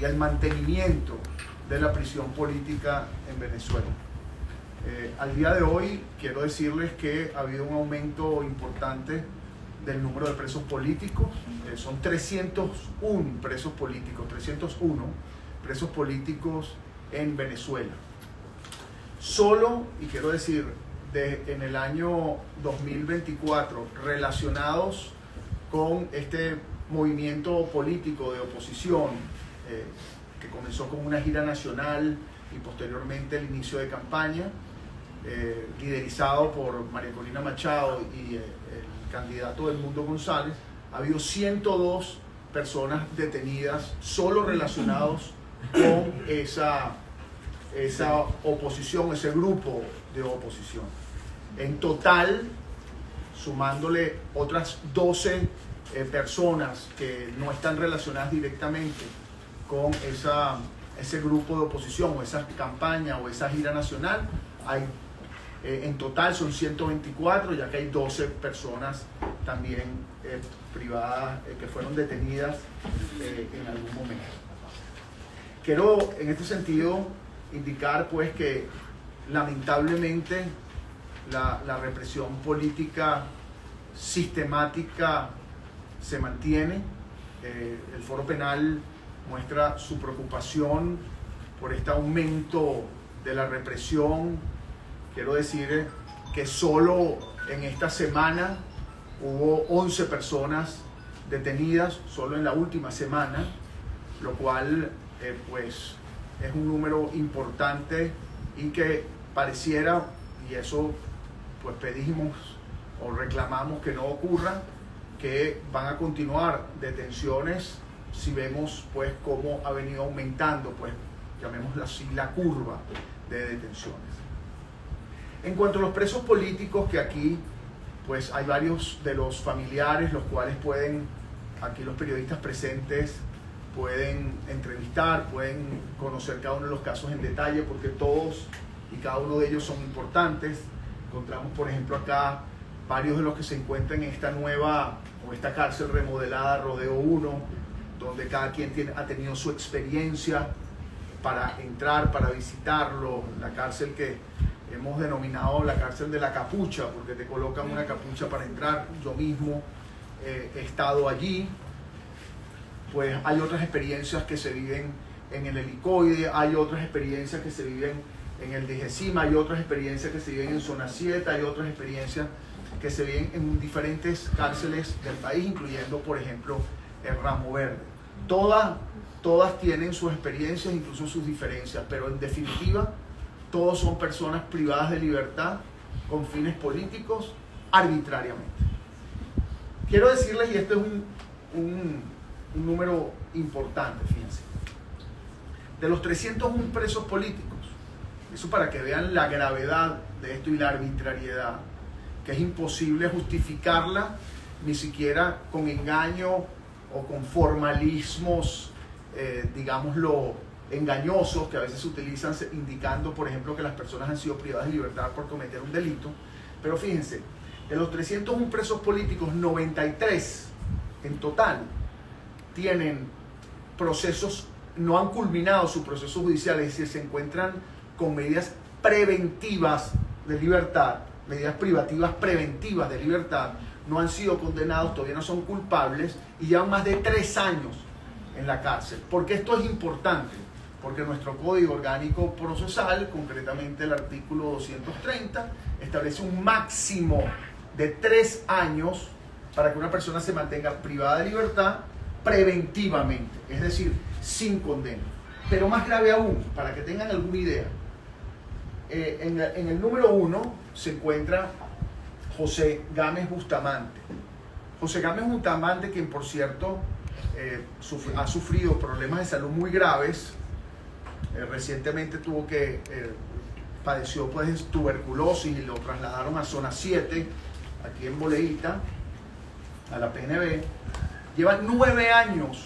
y el mantenimiento de la prisión política en Venezuela. Al día de hoy quiero decirles que ha habido un aumento importante del número de presos políticos. Son 301 presos políticos en Venezuela. Solo, y quiero decir, en el año 2024, relacionados con este movimiento político de oposición, que comenzó con una gira nacional y posteriormente el inicio de campaña, liderizado por María Corina Machado y el candidato Edmundo González, ha habido 102 personas detenidas solo relacionados con esa oposición, ese grupo de oposición. En total, sumándole otras 12 personas que no están relacionadas directamente con ese grupo de oposición o esa campaña o esa gira nacional, en total son 124, ya que hay 12 personas también privadas que fueron detenidas en algún momento. Quiero en este sentido indicar pues que lamentablemente la represión política sistemática se mantiene. El Foro Penal muestra su preocupación por este aumento de la represión. Quiero decir que solo en esta semana hubo 11 personas detenidas, solo en la última semana, lo cual pues es un número importante y que pareciera, y eso pues pedimos o reclamamos que no ocurra, que van a continuar detenciones si vemos pues cómo ha venido aumentando, pues llamémoslo así, la curva de detenciones. En cuanto a los presos políticos, que aquí pues hay varios de los familiares los cuales pueden, aquí los periodistas presentes pueden entrevistar, pueden conocer cada uno de los casos en detalle, porque todos y cada uno de ellos son importantes. Encontramos por ejemplo acá varios de los que se encuentran en esta nueva o esta cárcel remodelada Rodeo 1, donde cada quien ha tenido su experiencia para entrar, para visitarlo. La cárcel que hemos denominado la cárcel de la capucha, porque te colocan una capucha para entrar. Yo mismo he estado allí. Pues hay otras experiencias que se viven en el helicoide, hay otras experiencias que se viven en el Dijecima, hay otras experiencias que se viven en Zona 7, hay otras experiencias que se viven en diferentes cárceles del país, incluyendo por ejemplo el Ramo Verde. Todas tienen sus experiencias, incluso sus diferencias, pero en definitiva todos son personas privadas de libertad con fines políticos arbitrariamente. Quiero decirles, y este es un número importante, fíjense, de los 301 presos políticos, eso para que vean la gravedad de esto y la arbitrariedad, que es imposible justificarla ni siquiera con engaño o con formalismos, digámoslo, engañosos que a veces se utilizan indicando, por ejemplo, que las personas han sido privadas de libertad por cometer un delito. Pero fíjense, de los 301 presos políticos, 93 en total tienen procesos, no han culminado su proceso judicial, es decir, se encuentran con medidas preventivas de libertad, medidas privativas preventivas de libertad, no han sido condenados, todavía no son culpables y llevan más de 3 años en la cárcel. ¿Por qué esto es importante? Porque nuestro Código Orgánico Procesal, concretamente el artículo 230, establece un máximo de 3 años para que una persona se mantenga privada de libertad preventivamente, es decir, sin condena. Pero más grave aún, para que tengan alguna idea, en el número 1 se encuentra José Gámez Bustamante. José Gámez Bustamante, quien por cierto ha sufrido problemas de salud muy graves, recientemente padeció pues tuberculosis y lo trasladaron a Zona 7, aquí en Boleíta, a la PNB. Lleva 9 años,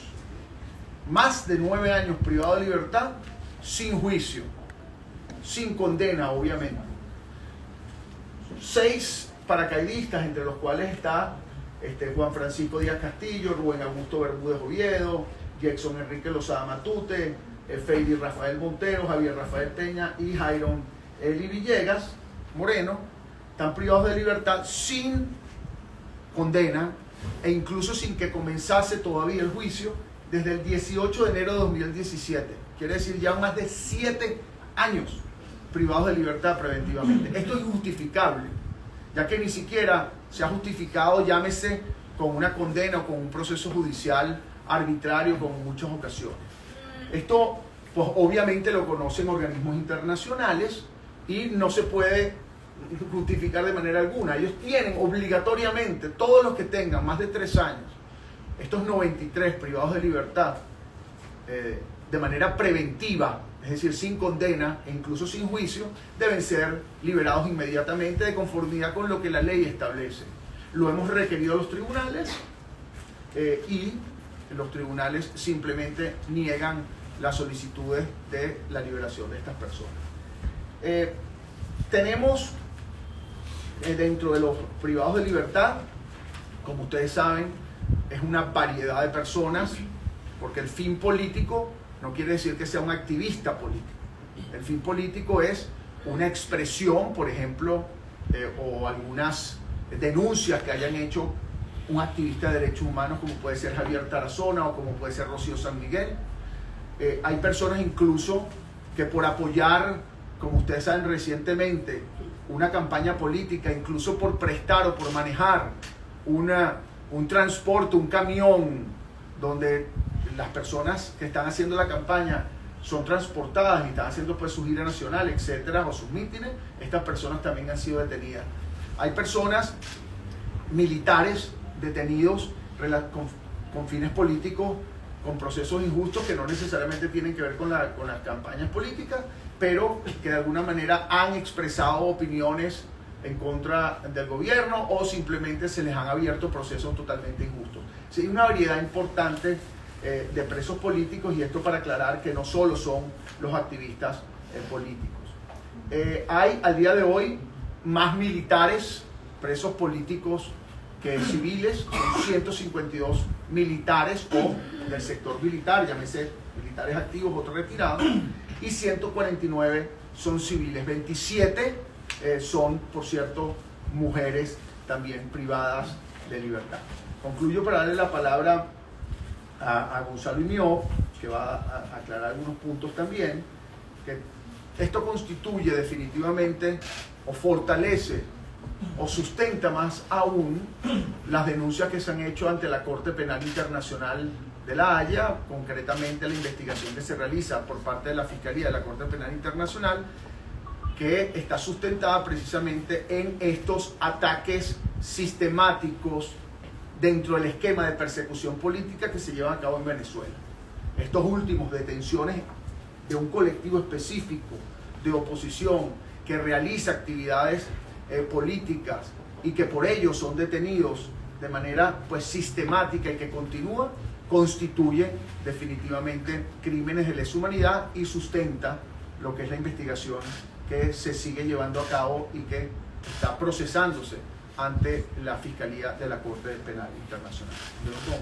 más de 9 años privado de libertad, sin juicio, sin condena, obviamente. 6 paracaidistas, entre los cuales está Juan Francisco Díaz Castillo, Rubén Augusto Bermúdez Oviedo, Jackson Enrique Lozada Matute, Feidy Rafael Montero, Javier Rafael Peña y Jairon Eli Villegas Moreno, están privados de libertad sin condena e incluso sin que comenzase todavía el juicio desde el 18 de enero de 2017. Quiere decir ya más de 7 años privados de libertad preventivamente. Esto es injustificable, ya que ni siquiera se ha justificado, llámese con una condena o con un proceso judicial arbitrario como en muchas ocasiones. Esto pues obviamente lo conocen organismos internacionales y no se puede justificar de manera alguna. Ellos tienen obligatoriamente, todos los que tengan más de 3 años, estos 93 privados de libertad de manera preventiva, es decir, sin condena e incluso sin juicio, deben ser liberados inmediatamente de conformidad con lo que la ley establece. Lo hemos requerido a los tribunales y los tribunales simplemente niegan las solicitudes de la liberación de estas personas. Tenemos dentro de los privados de libertad, como ustedes saben, es una variedad de personas, porque el fin político no quiere decir que sea un activista político. El fin político es una expresión, por ejemplo, o algunas denuncias que hayan hecho un activista de derechos humanos, como puede ser Javier Tarazona o como puede ser Rocío San Miguel. Hay personas incluso que por apoyar, como ustedes saben recientemente, una campaña política, incluso por prestar o por manejar un transporte, un camión, donde las personas que están haciendo la campaña son transportadas y están haciendo pues su gira nacional, etcétera, o sus mítines, estas personas también han sido detenidas. Hay personas militares detenidos con fines políticos, con procesos injustos que no necesariamente tienen que ver con las campañas políticas, pero que de alguna manera han expresado opiniones en contra del gobierno o simplemente se les han abierto procesos totalmente injustos. Sí, hay una variedad importante de presos políticos, y esto para aclarar que no solo son los activistas políticos. Hay al día de hoy más militares presos políticos que civiles, son 152 militares o del sector militar, llámese militares activos, otros retirados, y 149 son civiles. 27 son, por cierto, mujeres también privadas de libertad. Concluyo para darle la palabra a Gonzalo Imió, que va a aclarar algunos puntos también, que esto constituye definitivamente o fortalece o sustenta más aún las denuncias que se han hecho ante la Corte Penal Internacional de La Haya, concretamente la investigación que se realiza por parte de la Fiscalía de la Corte Penal Internacional, que está sustentada precisamente en estos ataques sistemáticos dentro del esquema de persecución política que se llevan a cabo en Venezuela. Estos últimos, detenciones de un colectivo específico de oposición que realiza actividades políticas y que por ello son detenidos de manera pues sistemática y que continúa, constituye definitivamente crímenes de lesa humanidad y sustenta lo que es la investigación que se sigue llevando a cabo y que está procesándose ante la Fiscalía de la Corte Penal Internacional. Yo no tomo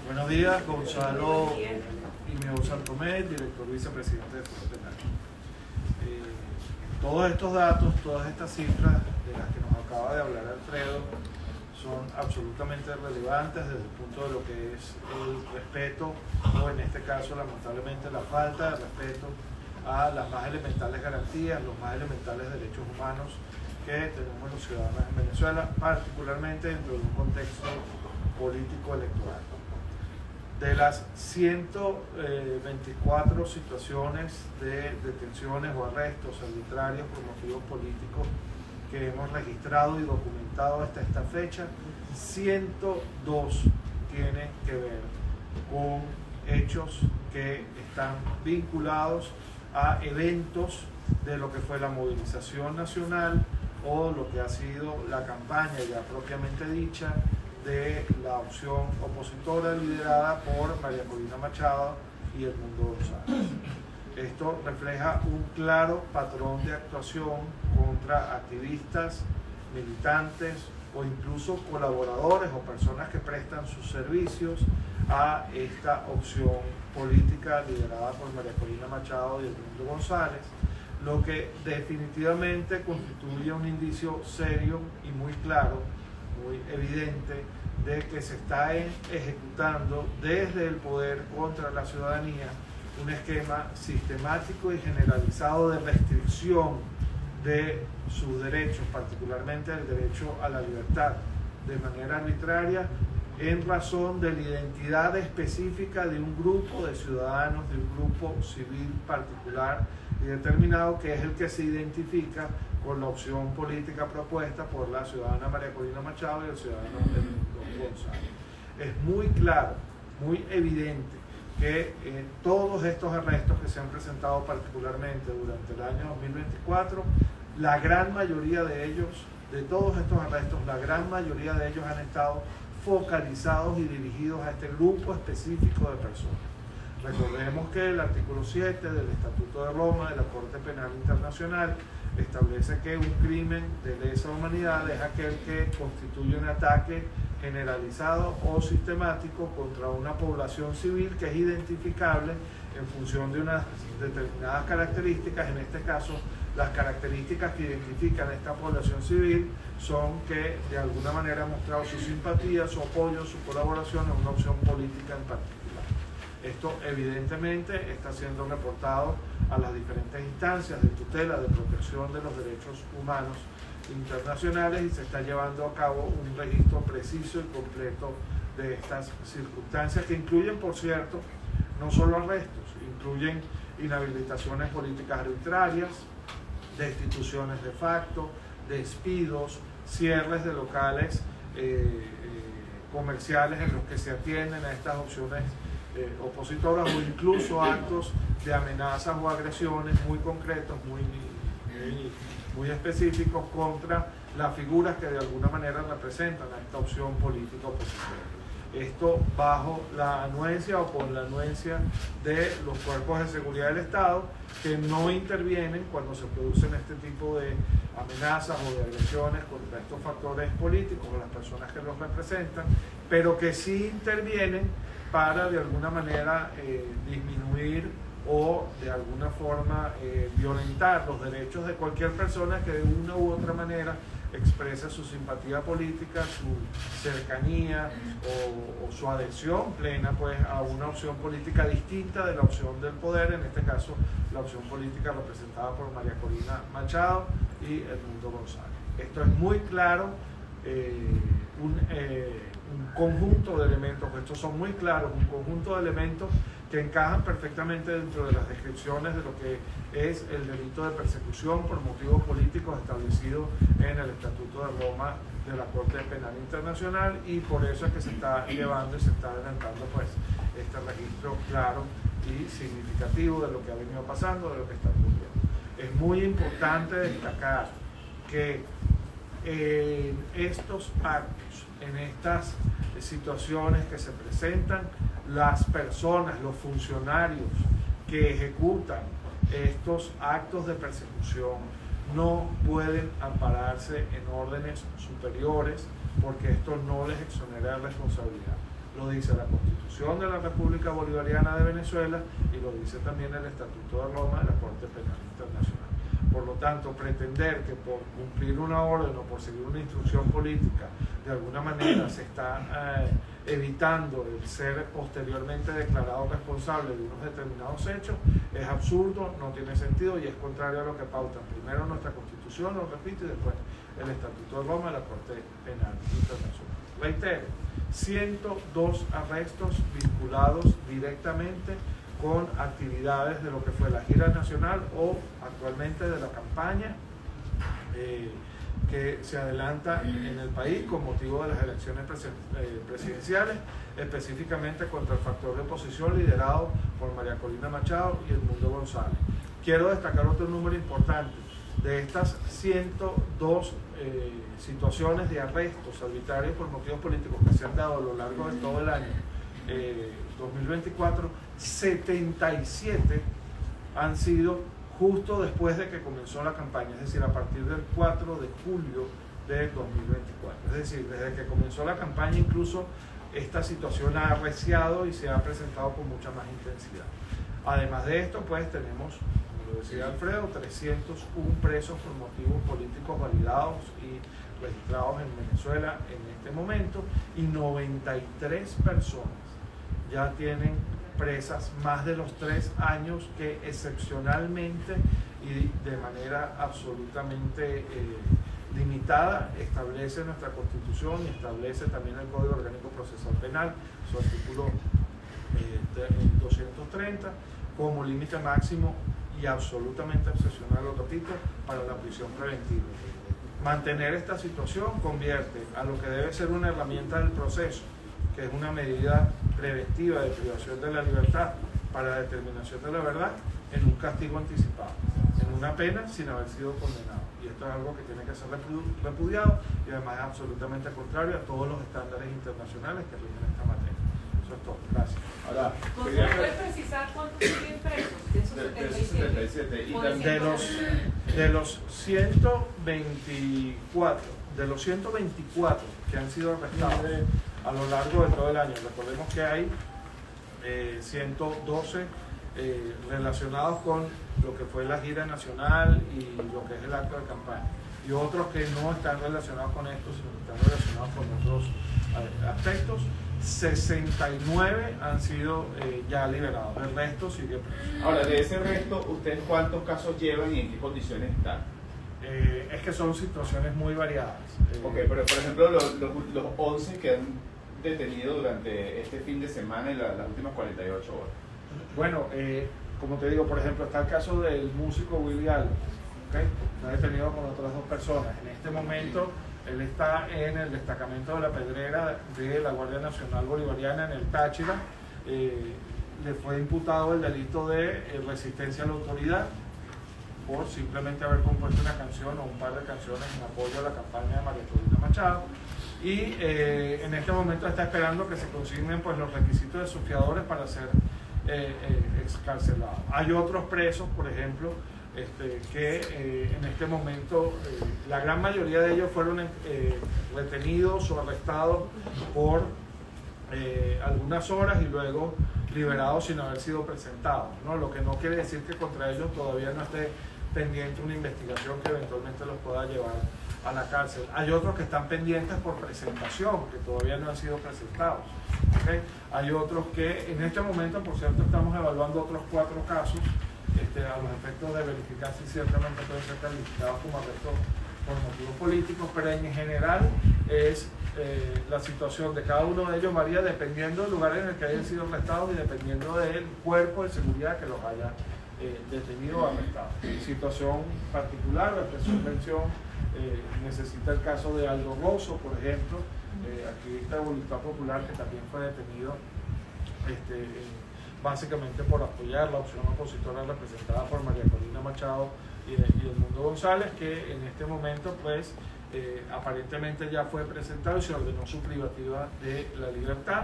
Buenos días, Gonzalo Imió Santomé, director vicepresidente de Foro Penal. Todos estos datos, todas estas cifras de las que nos acaba de hablar Alfredo son absolutamente relevantes desde el punto de lo que es el respeto, o en este caso lamentablemente la falta de respeto a las más elementales garantías, los más elementales derechos humanos que tenemos los ciudadanos en Venezuela, particularmente dentro de un contexto político electoral. De las 124 situaciones de detenciones o arrestos arbitrarios por motivos políticos que hemos registrado y documentado hasta esta fecha, 102 tienen que ver con hechos que están vinculados a eventos de lo que fue la movilización nacional o lo que ha sido la campaña ya propiamente dicha de la opción opositora liderada por María Corina Machado y Edmundo González. Esto refleja un claro patrón de actuación contra activistas, militantes o incluso colaboradores o personas que prestan sus servicios a esta opción política liderada por María Corina Machado y Edmundo González, lo que definitivamente constituye un indicio serio y muy claro, muy evidente, de que se está ejecutando desde el poder contra la ciudadanía un esquema sistemático y generalizado de restricción de sus derechos, particularmente el derecho a la libertad, de manera arbitraria, en razón de la identidad específica de un grupo de ciudadanos, de un grupo civil particular y determinado, que es el que se identifica con la opción política propuesta por la ciudadana María Corina Machado y el ciudadano Edmundo González. Es muy claro, muy evidente que todos estos arrestos que se han presentado particularmente durante el año 2024, la gran mayoría de ellos, de todos estos arrestos, la gran mayoría de ellos han estado focalizados y dirigidos a este grupo específico de personas. Recordemos que el artículo 7 del Estatuto de Roma de la Corte Penal Internacional establece que un crimen de lesa humanidad es aquel que constituye un ataque generalizado o sistemático contra una población civil que es identificable en función de unas determinadas características. En este caso, las características que identifican a esta población civil son que de alguna manera ha mostrado su simpatía, su apoyo, su colaboración en una opción política en particular. Esto evidentemente está siendo reportado a las diferentes instancias de tutela, de protección de los derechos humanos internacionales, y se está llevando a cabo un registro preciso y completo de estas circunstancias, que incluyen, por cierto, no solo arrestos, incluyen inhabilitaciones políticas arbitrarias, destituciones de facto, despidos, cierres de locales comerciales en los que se atienden a estas opciones opositoras, o incluso actos de amenazas o agresiones muy concretos, muy específicos contra las figuras que de alguna manera representan a esta opción política opositora. Esto bajo la anuencia o con la anuencia de los cuerpos de seguridad del Estado, que no intervienen cuando se producen este tipo de amenazas o de agresiones contra estos factores políticos o las personas que los representan, pero que sí intervienen para de alguna manera disminuir o de alguna forma violentar los derechos de cualquier persona que de una u otra manera expresa su simpatía política, su cercanía o su adhesión plena pues a una opción política distinta de la opción del poder, en este caso la opción política representada por María Corina Machado y Edmundo González. Esto es muy claro, un conjunto de elementos, estos son muy claros, un conjunto de elementos que encajan perfectamente dentro de las descripciones de lo que es el delito de persecución por motivos políticos establecido en el Estatuto de Roma de la Corte Penal Internacional, y por eso es que se está llevando y se está adelantando pues este registro claro y significativo de lo que ha venido pasando, de lo que está ocurriendo. Es muy importante destacar que en estos actos, en estas situaciones que se presentan, las personas, los funcionarios que ejecutan estos actos de persecución no pueden ampararse en órdenes superiores, porque esto no les exonera de responsabilidad. Lo dice la Constitución de la República Bolivariana de Venezuela y lo dice también el Estatuto de Roma de la Corte Penal Internacional. Por lo tanto, pretender que por cumplir una orden o por seguir una instrucción política de alguna manera se está evitando el ser posteriormente declarado responsable de unos determinados hechos es absurdo, no tiene sentido y es contrario a lo que pautan primero nuestra Constitución, lo repito, y después el Estatuto de Roma de la Corte Penal Internacional. Reitero, 102 arrestos vinculados directamente con actividades de lo que fue la gira nacional o actualmente de la campaña que se adelanta en el país con motivo de las elecciones presidenciales, específicamente contra el factor de oposición liderado por María Corina Machado y Edmundo González. Quiero destacar otro número importante. De estas 102 situaciones de arrestos arbitrarios por motivos políticos que se han dado a lo largo de todo el año 2024, 77 han sido justo después de que comenzó la campaña, es decir, a partir del 4 de julio de 2024. Es decir, desde que comenzó la campaña incluso esta situación ha arreciado y se ha presentado con mucha más intensidad. Además de esto, pues tenemos, como lo decía Alfredo, 301 presos por motivos políticos validados y registrados en Venezuela en este momento, y 93 personas ya tienen presas más de los 3 años que excepcionalmente y de manera absolutamente limitada establece nuestra Constitución y establece también el Código Orgánico Procesal Penal, su artículo 230, como límite máximo y absolutamente excepcional, lo repito, para la prisión preventiva. Mantener esta situación convierte a lo que debe ser una herramienta del proceso, que es una medida preventiva de privación de la libertad para determinación de la verdad, en un castigo anticipado, en una pena sin haber sido condenado. Y esto es algo que tiene que ser repudiado y además es absolutamente contrario a todos los estándares internacionales que rigen esta materia. Eso es todo. Gracias. Ahora, ¿puedes precisar cuántos siguen presos de esos 77? De los 124 que han sido arrestados a lo largo de todo el año, recordemos que hay 112 relacionados con lo que fue la gira nacional y lo que es el acto de campaña, y otros que no están relacionados con esto, sino que están relacionados con otros aspectos. 69 han sido ya liberados, el resto sigue preso. Ahora, de ese resto, ¿ustedes cuántos casos llevan y en qué condiciones están? Es que son situaciones muy variadas. Ok, pero por ejemplo, los 11 que han detenido durante este fin de semana y las últimas 48 horas. Bueno, como te digo, por ejemplo, está el caso del músico Willy Alba, ¿okay? Está detenido con otras 2 personas. En este momento, él está en el destacamento de la Pedrera de la Guardia Nacional Bolivariana en el Táchira. Le fue imputado el delito de resistencia a la autoridad por simplemente haber compuesto una canción o un par de canciones en apoyo a la campaña de María Corina Machado. Y en este momento está esperando que se consignen pues, los requisitos de sus fiadores para ser excarcelado. Hay otros presos, por ejemplo, que en este momento la gran mayoría de ellos fueron retenidos o arrestados por algunas horas y luego liberados sin haber sido presentados, ¿no? Lo que no quiere decir que contra ellos todavía no esté pendiente una investigación que eventualmente los pueda llevar a la cárcel. Hay otros que están pendientes por presentación, que todavía no han sido presentados. ¿Okay? Hay otros que en este momento, por cierto, estamos evaluando otros 4 casos a los efectos de verificar si ciertamente pueden ser calificados como arrestos por motivos políticos, pero en general es la situación de cada uno de ellos varía dependiendo del lugar en el que hayan sido arrestados y dependiendo del cuerpo de seguridad que los haya detenido o arrestado. Situación particular, la subvención necesita el caso de Aldo Rosso, por ejemplo, activista de Voluntad Popular, que también fue detenido básicamente por apoyar la opción opositora representada por María Corina Machado y Edmundo González, que en este momento pues aparentemente ya fue presentado y se ordenó su privativa de la libertad,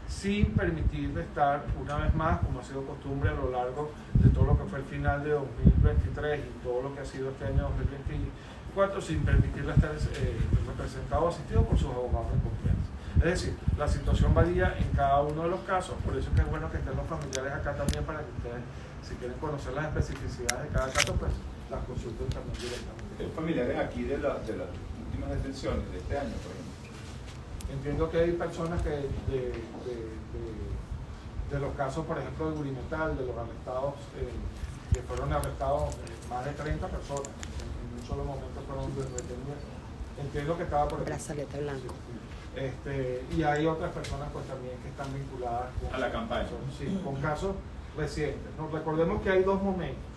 sin permitirle estar una vez más, como ha sido costumbre a lo largo de todo lo que fue el final de 2023 y todo lo que ha sido este año 2024, sin permitirle estar representado o asistido por sus abogados de confianza. Es decir, la situación varía en cada uno de los casos, por eso es que es bueno que estén los familiares acá también para que ustedes, si quieren conocer las especificidades de cada caso, pues las consulten también directamente. ¿Hay familiares aquí de las últimas detenciones de este año, por ejemplo? Entiendo que hay personas que de los casos, por ejemplo, de Gurimetal, de los arrestados, que fueron arrestados más de 30 personas, en un solo momento fueron detenidas. Entiendo que estaba por el brazalete blanco. Y hay otras personas pues también que están vinculadas con a la campaña. Sí, con casos recientes. ¿No? Recordemos que hay 2 momentos.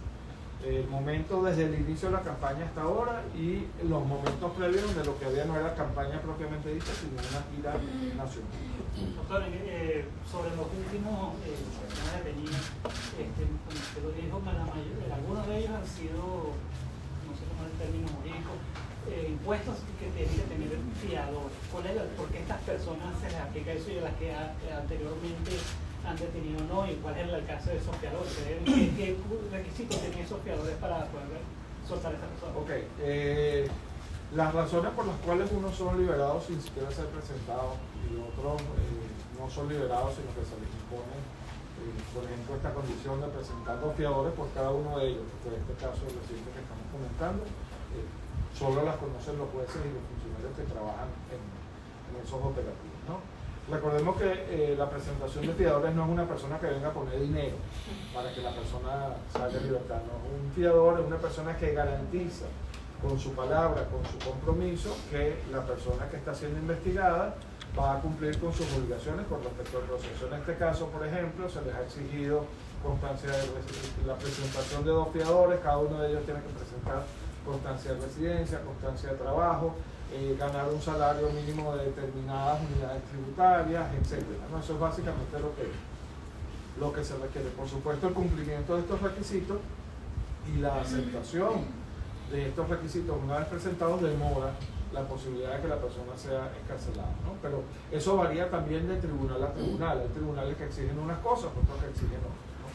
El momento desde el inicio de la campaña hasta ahora y los momentos previos donde lo que había no era campaña propiamente dicha, sino una gira nacional. Doctor, sobre los últimos personas detenidas, como usted lo dijo, algunos de ellos han sido, no sé cómo es el término jurídico, impuestos que tienen que tener fiadores. ¿Por qué a estas personas se les aplica eso y a las que anteriormente han detenido o no y cuál es el alcance de esos fiadores. ¿Qué requisitos tienen esos fiadores para poder soltar a esa persona? Ok, las razones por las cuales unos son liberados sin siquiera ser presentados y otros no son liberados sino que se les impone, por ejemplo, esta condición de presentar 2 fiadores por cada uno de ellos, porque en este caso el reciente que estamos comentando, solo las conocen los jueces y los funcionarios que trabajan en esos operativos, ¿no? Recordemos que la presentación de fiadores no es una persona que venga a poner dinero para que la persona salga en libertad, no. Un fiador es una persona que garantiza con su palabra, con su compromiso, que la persona que está siendo investigada va a cumplir con sus obligaciones con respecto al proceso. En este caso, por ejemplo, se les ha exigido constancia de la presentación de 2 fiadores, cada uno de ellos tiene que presentar constancia de residencia, constancia de trabajo, ganar un salario mínimo de determinadas unidades tributarias, etc. ¿no? Eso es básicamente lo que se requiere. Por supuesto, el cumplimiento de estos requisitos y la aceptación de estos requisitos una vez presentados demora la posibilidad de que la persona sea excarcelada, ¿no? Pero eso varía también de tribunal a tribunal. Hay tribunales que exigen unas cosas, otros que exigen otras, ¿no?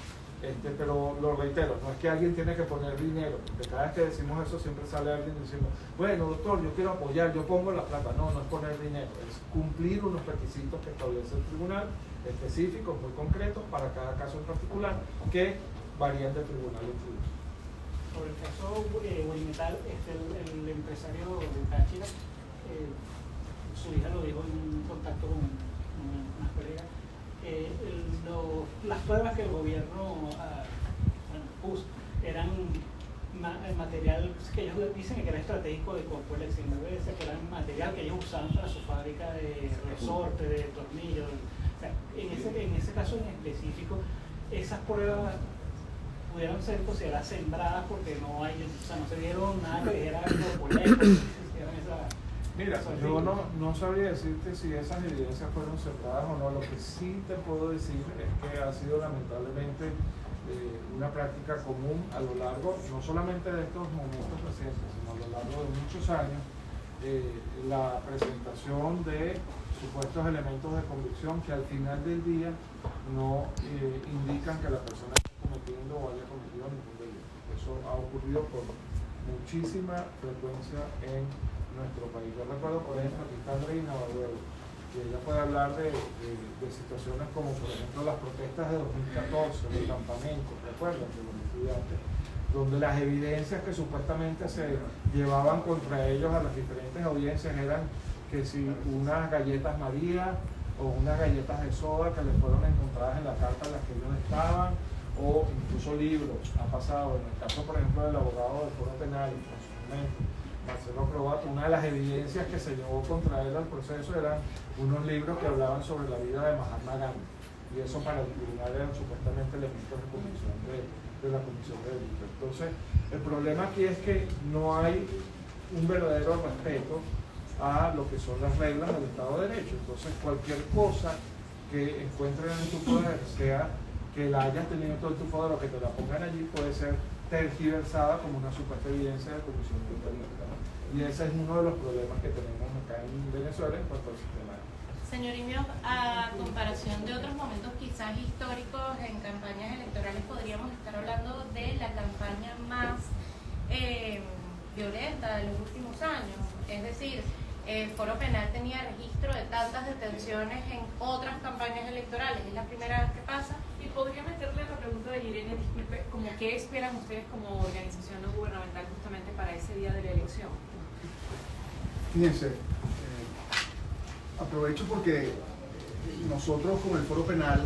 Pero lo reitero, no es que alguien tiene que poner dinero, porque cada vez que decimos eso siempre sale alguien diciendo, bueno doctor, yo quiero apoyar, yo pongo la plata. No, no es poner dinero, es cumplir unos requisitos que establece el tribunal, específicos, muy concretos, para cada caso en particular, que varían de tribunal en tribunal. Sobre el caso Buenimetal, el empresario de Táchira, su hija lo dijo en un contacto con unas colegas, las pruebas que el gobierno puso eran material que ellos dicen que era estratégico de Corpo Elección, que era material que ellos usaban para su fábrica de resorte, de tornillos. O sea, en ese caso en específico, esas pruebas pudieron ser consideradas sembradas porque no se vieron nada que dijera corporativos. Mira, yo no sabría decirte si esas evidencias fueron sembradas o no. Lo que sí te puedo decir es que ha sido lamentablemente una práctica común a lo largo, no solamente de estos momentos recientes, sino a lo largo de muchos años, la presentación de supuestos elementos de convicción que al final del día no indican que la persona cometiendo o haya cometido ningún delito. Eso ha ocurrido con muchísima frecuencia en nuestro país. Yo recuerdo, por ejemplo, aquí está Andreina Baduelo, que ella puede hablar de situaciones como, por ejemplo, las protestas de 2014, los campamentos, ¿recuerdan? De los estudiantes, donde las evidencias que supuestamente se llevaban contra ellos a las diferentes audiencias eran que si unas galletas María o unas galletas de soda que les fueron encontradas en la carta en la que ellos estaban, o incluso libros. Ha pasado en el caso, por ejemplo, del abogado del Foro Penal, en su momento, Marcelo Croato, una de las evidencias que se llevó contra él al proceso eran unos libros que hablaban sobre la vida de Mahatma Gandhi, y eso para el tribunal eran supuestamente elementos de comisión de la comisión de delito. Entonces, el problema aquí es que no hay un verdadero respeto a lo que son las reglas del Estado de Derecho. Entonces, cualquier cosa que encuentren en tu poder, sea que la hayas tenido todo en tu poder o que te la pongan allí, puede ser tergiversada como una supuesta evidencia de comisión de delito. Y ese es uno de los problemas que tenemos acá en Venezuela en cuanto al sistema. Señor Imioc, a comparación de otros momentos quizás históricos en campañas electorales, podríamos estar hablando de la campaña más violenta de los últimos años. Es decir, Foro Penal tenía registro de tantas detenciones en otras campañas electorales. ¿Es la primera vez que pasa? Y podría meterle la pregunta de Irene, disculpe, como ¿qué esperan ustedes como organización no gubernamental justamente para ese día de la elección? Fíjense, aprovecho porque nosotros con el Foro Penal,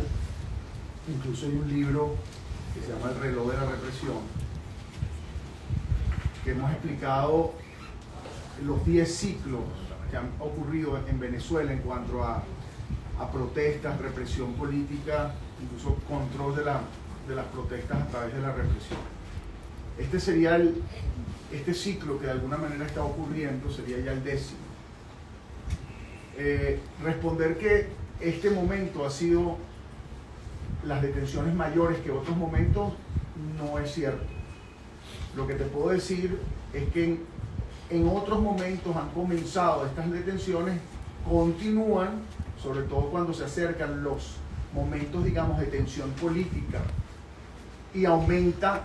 incluso hay un libro que se llama El reloj de la represión, que hemos explicado los 10 ciclos que han ocurrido en Venezuela en cuanto a protestas, represión política, incluso control de las protestas a través de la represión. Este sería este ciclo que de alguna manera está ocurriendo, sería ya el 10º. Responder que este momento ha sido las detenciones mayores que otros momentos no es cierto. Lo que te puedo decir es que en otros momentos han comenzado estas detenciones, continúan, sobre todo cuando se acercan los momentos, digamos, de tensión política y aumenta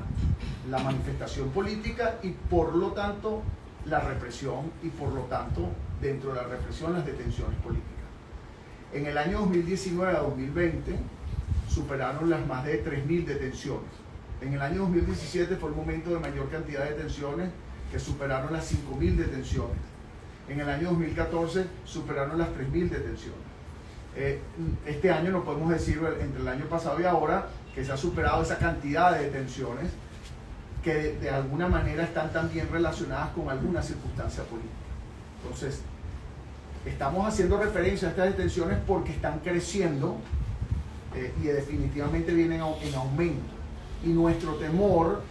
la manifestación política y por lo tanto la represión y por lo tanto dentro de la represión las detenciones políticas. En el año 2019 a 2020 superaron las más de 3.000 detenciones. En el año 2017 fue el momento de mayor cantidad de detenciones, que superaron las 5.000 detenciones. En el año 2014 superaron las 3.000 detenciones. Este año no podemos decir, entre el año pasado y ahora, que se ha superado esa cantidad de detenciones que de alguna manera están también relacionadas con alguna circunstancia política. Entonces, estamos haciendo referencia a estas detenciones porque están creciendo y definitivamente vienen en aumento. Y nuestro temor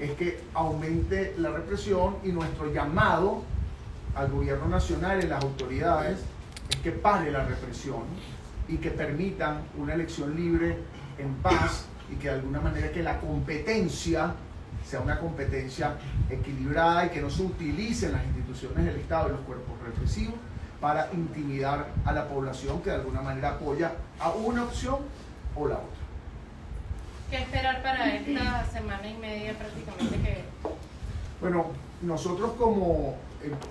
es que aumente la represión y nuestro llamado al gobierno nacional y las autoridades es que pare la represión y que permitan una elección libre en paz y que de alguna manera que la competencia sea una competencia equilibrada y que no se utilicen las instituciones del Estado y los cuerpos represivos para intimidar a la población que de alguna manera apoya a una opción o la otra. ¿Qué esperar para esta semana y media prácticamente que...? Bueno, nosotros como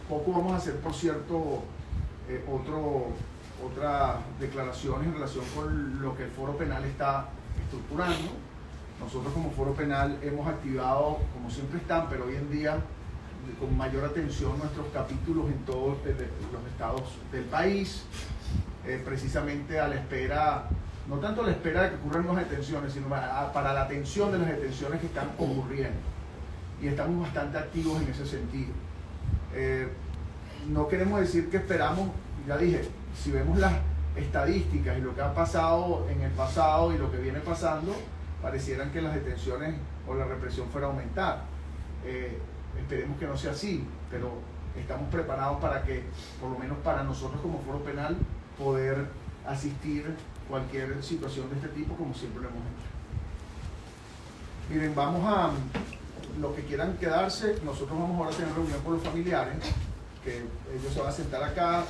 poco vamos a hacer, por cierto, otra declaración en relación con lo que el Foro Penal está estructurando. Nosotros como Foro Penal hemos activado, como siempre están, pero hoy en día con mayor atención nuestros capítulos en todos los estados del país, precisamente a la espera, no tanto a la espera de que ocurran nuevas detenciones, sino para la atención de las detenciones que están ocurriendo. Y estamos bastante activos en ese sentido. No queremos decir que esperamos, ya dije, si vemos las estadísticas y lo que ha pasado en el pasado y lo que viene pasando, parecieran que las detenciones o la represión fuera a aumentar. Esperemos que no sea así, pero estamos preparados para que, por lo menos para nosotros como Foro Penal, poder asistir cualquier situación de este tipo como siempre lo hemos hecho. Miren, vamos a los que quieran quedarse, nosotros vamos ahora a tener reunión con los familiares, que ellos se van a sentar acá